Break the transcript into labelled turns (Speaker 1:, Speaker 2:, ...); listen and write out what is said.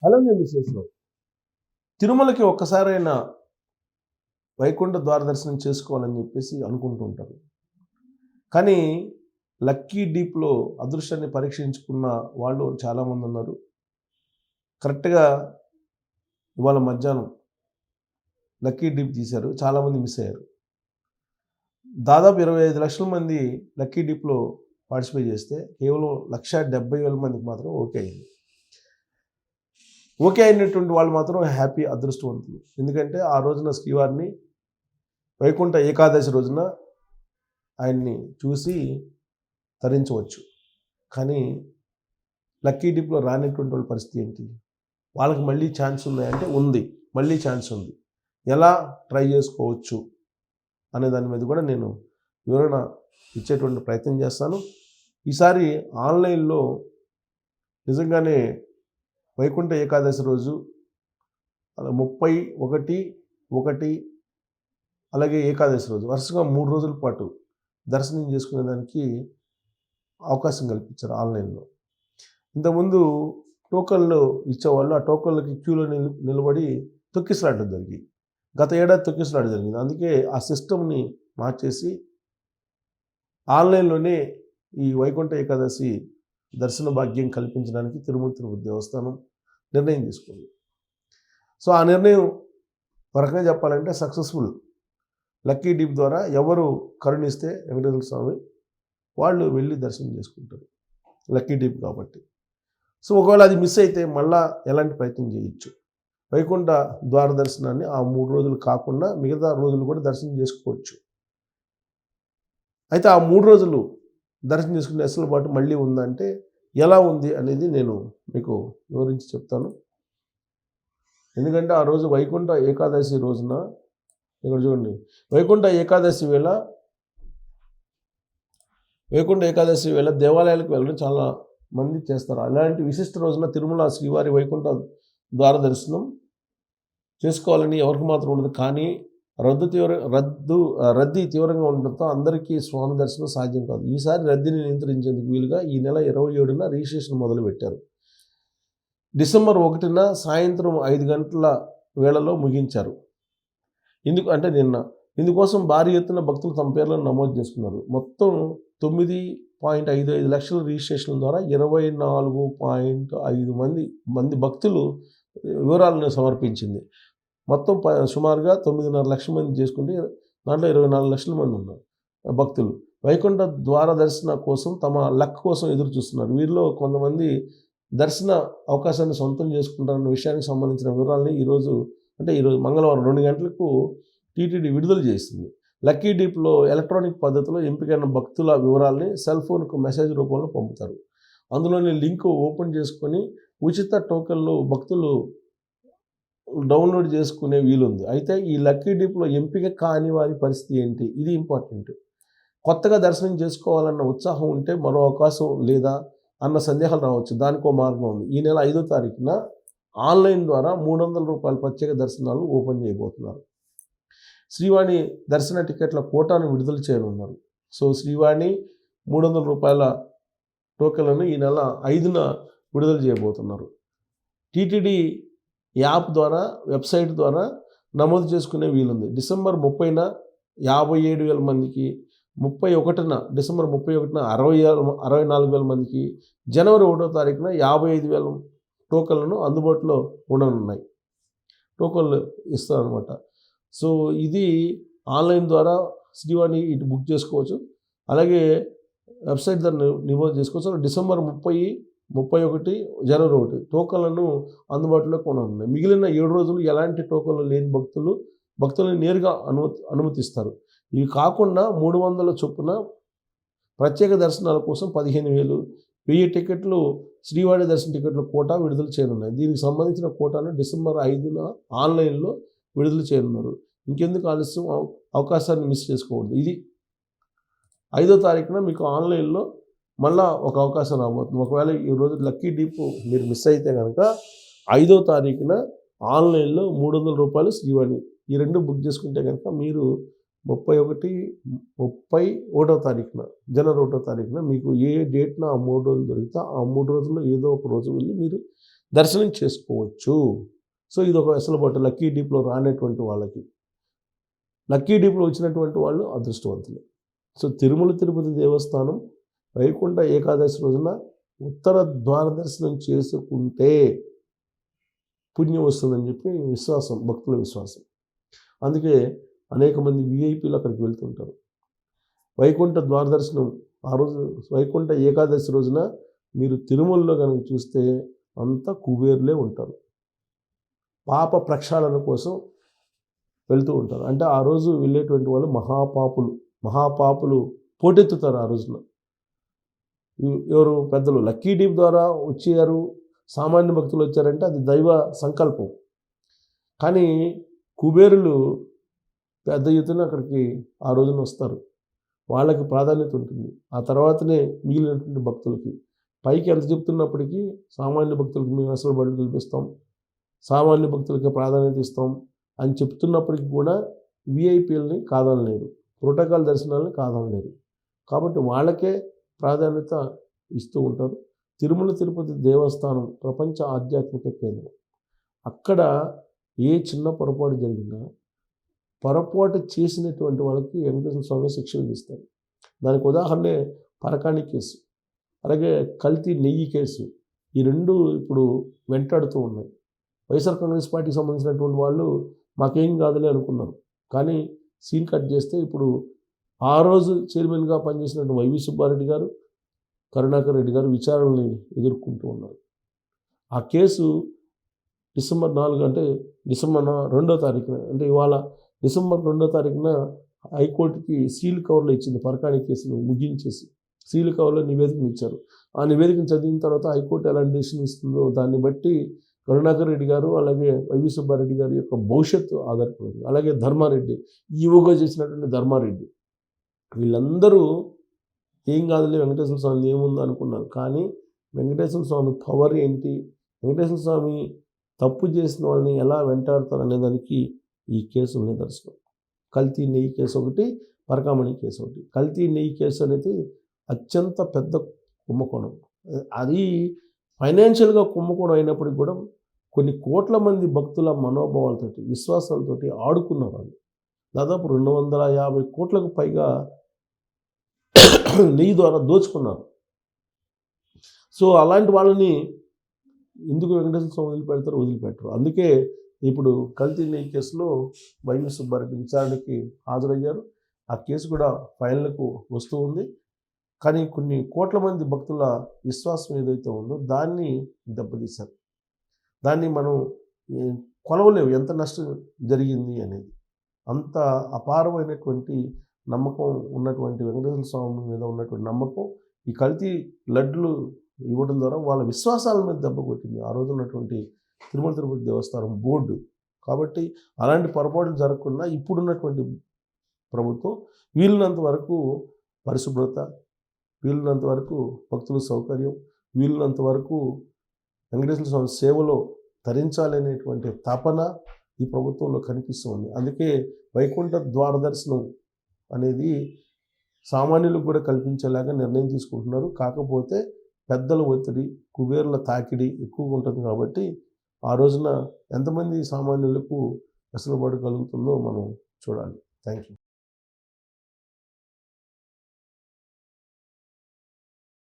Speaker 1: అలానే మిస్సెస్‌లో తిరుమలకి ఒక్కసారైనా వైకుంఠ ద్వార దర్శనం చేసుకోవాలని చెప్పేసి అనుకుంటూ ఉంటారు. కానీ లక్కీ డీప్‌లో అదృష్టాన్ని పరీక్షించుకున్న వాళ్ళు చాలామంది ఉన్నారు. కరెక్ట్‌గా ఇవాళ మధ్యాహ్నం లక్కీ డీప్ తీశారు. చాలామంది మిస్ అయ్యారు. దాదాపు 25 లక్షల మంది లక్కీ డీప్‌లో పార్టిసిపేట్ చేస్తే కేవలం 1,70,000 మందికి మాత్రం ఓకే అయింది. ఓకే అయినటువంటి వాళ్ళు మాత్రం హ్యాపీ, అదృష్టవంతులు. ఎందుకంటే ఆ రోజున శ్రీవారిని వైకుంఠ ఏకాదశి రోజున ఆయన్ని చూసి తరించవచ్చు. కానీ లక్కీ డీప్‌లో రానటువంటి వాళ్ళ పరిస్థితి ఏంటి? వాళ్ళకి మళ్ళీ ఛాన్స్ ఉన్నాయంటే ఉంది. మళ్ళీ ఛాన్స్ ఉంది. ఎలా ట్రై చేసుకోవచ్చు అనే దాని మీద కూడా నేను వివరణ ఇచ్చేటువంటి ప్రయత్నం చేస్తాను. ఈసారి ఆన్లైన్లో నిజంగానే వైకుంఠ ఏకాదశి రోజు 31 అలాగే ఏకాదశి రోజు వరుసగా 3 రోజుల పాటు దర్శనం చేసుకునేదానికి అవకాశం కల్పించారు ఆన్లైన్లో. ఇంతకుముందు టోకన్లు ఇచ్చేవాళ్ళు. ఆ టోకన్లకి క్యూలో నిలబడి తొక్కిసలాడడం జరిగింది. గత ఏడాది తొక్కిసలాడడం జరిగింది. అందుకే ఆ సిస్టమ్ని మార్చేసి ఆన్లైన్లోనే ఈ వైకుంఠ ఏకాదశి దర్శన భాగ్యం కల్పించడానికి తిరుమల తిరుపతి దేవస్థానం నిర్ణయం తీసుకుంది. సో ఆ నిర్ణయం ఒక రకంగా చెప్పాలంటే సక్సెస్ఫుల్. లక్కీ డీప్ ద్వారా ఎవరు కరుణిస్తే వెంకటేశ్వర స్వామి వాళ్ళు వెళ్ళి దర్శనం చేసుకుంటారు, లక్కీ డీప్ కాబట్టి. సో ఒకవేళ అది మిస్ అయితే మళ్ళా ఎలాంటి ప్రయత్నం చేయొచ్చు. వైకుంఠ ద్వార దర్శనాన్ని ఆ 3 రోజులు కాకుండా మిగతా రోజులు కూడా దర్శనం చేసుకోవచ్చు. అయితే ఆ 3 రోజులు దర్శనం చేసుకునే వెసులుబాటు మళ్ళీ ఉందంటే ఎలా ఉంది అనేది నేను మీకు వివరించి చెప్తాను. ఎందుకంటే ఆ రోజు వైకుంఠ ఏకాదశి రోజున ఇక్కడ చూడండి, వైకుంఠ ఏకాదశి వేళ దేవాలయాలకు వెళ్ళడం చాలా మంది చేస్తారు. అలాంటి విశిష్ట రోజున తిరుమల శ్రీవారి వైకుంఠ ద్వార దర్శనం చేసుకోవాలని ఎవరికి మాత్రం ఉండదు. కానీ రద్దీ తీవ్రంగా ఉండడంతో అందరికీ స్వామి దర్శనం సాధ్యం కాదు. ఈసారి రద్దీని నియంత్రించేందుకు వీలుగా ఈ నెల 27న రిజిస్ట్రేషన్ మొదలుపెట్టారు. డిసెంబర్ 1న సాయంత్రం 5 గంటల వేళలో ముగించారు. నిన్న. ఇందుకోసం భారీ ఎత్తున భక్తులు తమ పేర్లను నమోదు చేసుకున్నారు. మొత్తం 9.55 లక్షల రిజిస్ట్రేషన్ల ద్వారా 24.5 మంది భక్తులు వివరాలను సమర్పించింది. మొత్తం సుమారుగా 9.5 లక్షల మంది చేసుకుంటే దాంట్లో 24 లక్షల మంది ఉన్నారు భక్తులు. వైకుంఠ ద్వార దర్శన కోసం తమ లక్ కోసం ఎదురు చూస్తున్నారు. వీరిలో కొంతమంది దర్శన అవకాశాన్ని సొంతం చేసుకుంటారన్న విషయానికి సంబంధించిన వివరాలని ఈరోజు మంగళవారం 2 గంటలకు టీటీడీ విడుదల చేసింది. లక్కీ డీప్లో ఎలక్ట్రానిక్ పద్ధతిలో ఎంపికైన భక్తుల వివరాలని సెల్ ఫోన్కు మెసేజ్ రూపంలో పంపుతారు. అందులోని లింక్ ఓపెన్ చేసుకొని ఉచిత టోకెన్లు భక్తులు డౌన్లోడ్ చేసుకునే వీలుంది. అయితే ఈ లక్కీ డీప్లో ఎంపిక కాని వారి పరిస్థితి ఏంటి? ఇది ఇంపార్టెంట్. కొత్తగా దర్శనం చేసుకోవాలన్న ఉత్సాహం ఉంటే మరో అవకాశం లేదా అన్న సందేహాలు రావచ్చు. దానికో మార్గం ఉంది. ఈ నెల 5వ తారీఖున ఆన్లైన్ ద్వారా ₹300 ప్రత్యేక దర్శనాలు ఓపెన్ చేయబోతున్నారు. శ్రీవాణి దర్శన టికెట్ల కోటాను విడుదల చేయనున్నారు. సో శ్రీవాణి ₹300 టోకెన్లను ఈ నెల 5న విడుదల చేయబోతున్నారు. టీటీడీ యాప్ ద్వారా, వెబ్సైట్ ద్వారా నమోదు చేసుకునే వీలుంది. డిసెంబర్ 30న 57,000 మందికి, డిసెంబర్ 31న 64,000 మందికి, జనవరి 1వ తారీఖున 55,000 టోకెన్లను అందుబాటులో ఉండనున్నాయి. టోకెన్లు ఇస్తారనమాట. సో ఇది ఆన్లైన్ ద్వారా శ్రీవాణి ఇటు బుక్ చేసుకోవచ్చు. అలాగే వెబ్సైట్ ద్వారా నమోదు చేసుకోవచ్చు. డిసెంబర్ 30, 31, జనవరి 1 టోకన్లను అందుబాటులోకి ఉన్నాయి. మిగిలిన 7 రోజులు ఎలాంటి టోకన్లు లేని భక్తులను నేరుగా అనుమతిస్తారు. ఇవి కాకుండా 300 చొప్పున ప్రత్యేక దర్శనాల కోసం 15,000, 1000 టికెట్లు శ్రీవాణి దర్శన టికెట్ల కోటా విడుదల చేయనున్నాయి. దీనికి సంబంధించిన కోటాను డిసెంబర్ 5న ఆన్లైన్లో విడుదల చేయనున్నారు. ఇంకెందుకు ఆలస్యం, అవకాశాన్ని మిస్ చేసుకోకూడదు. ఇది 5వ తారీఖున మీకు ఆన్లైన్లో మళ్ళా ఒక అవకాశం రాబోతుంది. ఒకవేళ ఈ రోజు లక్కీ డీప్ మీరు మిస్ అయితే కనుక 5వ తారీఖున ఆన్లైన్లో ₹300 శ్రీవాణి ఈ రెండు బుక్ చేసుకుంటే కనుక మీరు 31వ తారీఖున జనవరి 1వ తారీఖున మీకు ఏ డేట్న ఆ 3 రోజులు దొరికితే ఆ 3 రోజుల్లో ఏదో ఒక రోజు వెళ్ళి మీరు దర్శనం చేసుకోవచ్చు. సో ఇది ఒక వెసులుబాటు లక్కీ డీప్లో రానటువంటి వాళ్ళకి. లక్కీ డీప్లో వచ్చినటువంటి వాళ్ళు అదృష్టవంతులు. సో తిరుమల తిరుపతి దేవస్థానం వైకుంఠ ఏకాదశి రోజున ఉత్తర ద్వార దర్శనం చేసుకుంటే పుణ్యం వస్తుందని చెప్పి విశ్వాసం, భక్తుల విశ్వాసం. అందుకే అనేక మంది విఐపీలు అక్కడికి వెళ్తుంటారు. వైకుంఠ ద్వార దర్శనం ఆ రోజు వైకుంఠ ఏకాదశి రోజున మీరు తిరుమలలో కనుక చూస్తే అంతా కుబేర్లే ఉంటారు. పాప ప్రక్షాళన కోసం వెళ్తూ ఉంటారు. అంటే ఆ రోజు వెళ్ళేటువంటి వాళ్ళు మహాపాపులు పోటెత్తుతారు ఆ రోజున. ఎవరు పెద్దలు లక్కీ డీప్ ద్వారా వచ్చారు, సామాన్య భక్తులు వచ్చారంటే అది దైవ సంకల్పం. కానీ కుబేరులు పెద్ద ఎత్తున అక్కడికి ఆ రోజున వస్తారు. వాళ్ళకి ప్రాధాన్యత ఉంటుంది. ఆ తర్వాతనే మిగిలినటువంటి భక్తులకి. పైకి ఎంత చెప్తున్నప్పటికీ సామాన్య భక్తులకి మేము అసలు బడులు కల్పిస్తాం, సామాన్య భక్తులకి ప్రాధాన్యత ఇస్తాం అని చెప్తున్నప్పటికీ కూడా విఐపీలని కాదనలేరు, ప్రోటోకాల్ దర్శనాలని కాదనలేరు. కాబట్టి వాళ్ళకే ప్రాధాన్యత ఇస్తూ ఉంటారు. తిరుమల తిరుపతి దేవస్థానం ప్రపంచ ఆధ్యాత్మిక కేంద్రం. అక్కడ ఏ చిన్న పొరపాటు జరిగినా పొరపాటు చేసినటువంటి వాళ్ళకి వెంకటేశ్వర స్వామి శిక్ష విధిస్తారు. దానికి ఉదాహరణే పరకాణి కేసు, అలాగే కల్తీ నెయ్యి కేసు. ఈ రెండు ఇప్పుడు వెంటాడుతూ ఉన్నాయి. వైఎస్ఆర్ కాంగ్రెస్ పార్టీకి సంబంధించినటువంటి వాళ్ళు మాకేం కాదులే అనుకున్నారు. కానీ సీన్ కట్ చేస్తే ఇప్పుడు ఆ రోజు చైర్మన్గా పనిచేసినటువంటి వైవి సుబ్బారెడ్డి గారు, కరుణాకర్ రెడ్డి గారు విచారణని ఎదుర్కొంటూ ఉన్నారు. ఆ కేసు డిసెంబర్ 4 అంటే డిసెంబర్ 2వ తారీఖున, అంటే ఇవాళ డిసెంబర్ 2వ తారీఖున హైకోర్టుకి సీల్ కవర్లో ఇచ్చింది. పరకాణి కేసును ముగించేసి సీల్ కవర్లో నివేదికను ఇచ్చారు. ఆ నివేదికను చదివిన తర్వాత హైకోర్టు ఎలాంటి డెసిషన్ ఇస్తుందో దాన్ని బట్టి కరుణాకర్ రెడ్డి గారు అలాగే వైవి సుబ్బారెడ్డి గారి యొక్క భవిష్యత్తు ఆధారపడింది. అలాగే ధర్మారెడ్డి, ఈవోగా చేసినటువంటి ధర్మారెడ్డి, వీళ్ళందరూ ఏం కాదులే వెంకటేశ్వర స్వామి ఏముందో అనుకున్నారు. కానీ వెంకటేశ్వర స్వామి పవర్ ఏంటి, వెంకటేశ్వర స్వామి తప్పు చేసిన వాళ్ళని ఎలా వెంటాడతారు అనే దానికి ఈ కేసు నిదర్శనం. కల్తీ నెయ్యి కేసు ఒకటి, పరకామణి కేసు ఒకటి. కల్తీ నెయ్యి కేసు అనేది అత్యంత పెద్ద కుంభకోణం. అది ఫైనాన్షియల్గా కుంభకోణం అయినప్పటికీ కూడా కొన్ని కోట్ల మంది భక్తుల మనోభావాలతోటి, విశ్వాసాలతోటి ఆడుకున్న వాళ్ళు. దాదాపు 250 కోట్లకు పైగా నెయ్యి ద్వారా దోచుకున్నారు. సో అలాంటి వాళ్ళని ఎందుకు వెంకటేశ్వర స్వామి వదిలిపెట్టరు. అందుకే ఇప్పుడు కల్తీ నెయ్యి కేసులో వైవి సుబ్బారెడ్డి విచారణకి హాజరయ్యారు. ఆ కేసు కూడా ఫైనల్కు వస్తూ ఉంది. కానీ కొన్ని కోట్ల మంది భక్తుల విశ్వాసం ఏదైతే ఉందో దాన్ని దెబ్బతీశారు. దాన్ని మనం కొలవలేవు ఎంత నష్టం జరిగింది అనేది. అంత అపారమైనటువంటి నమ్మకం ఉన్నటువంటి వెంకటేశ్వర స్వామి మీద ఉన్నటువంటి నమ్మకం ఈ కల్తీ లడ్లు ఇవ్వడం ద్వారా వాళ్ళ విశ్వాసాల మీద దెబ్బ కొట్టింది ఆ రోజు ఉన్నటువంటి తిరుమల తిరుపతి దేవస్థానం బోర్డు. కాబట్టి అలాంటి పొరపాట్లు జరగకుండా ఇప్పుడున్నటువంటి ప్రభుత్వం వీలున్నంత వరకు పరిశుభ్రత, వీలున్నంత వరకు భక్తుల సౌకర్యం, వీలున్నంత వరకు వెంకటేశ్వర స్వామి సేవలో తరించాలనేటువంటి తపన ఈ ప్రభుత్వంలో కనిపిస్తుంది. అందుకే వైకుంఠ ద్వార దర్శనం అనేది సామాన్యులకు కూడా కల్పించేలాగా నిర్ణయం తీసుకుంటున్నారు. కాకపోతే పెద్దల ఒత్తిడి, కుబేర్ల తాకిడి ఎక్కువగా ఉంటుంది కాబట్టి ఆ రోజున ఎంతమంది సామాన్యులకు వెసులుబాటు కలుగుతుందో మనం చూడాలి. Thank you.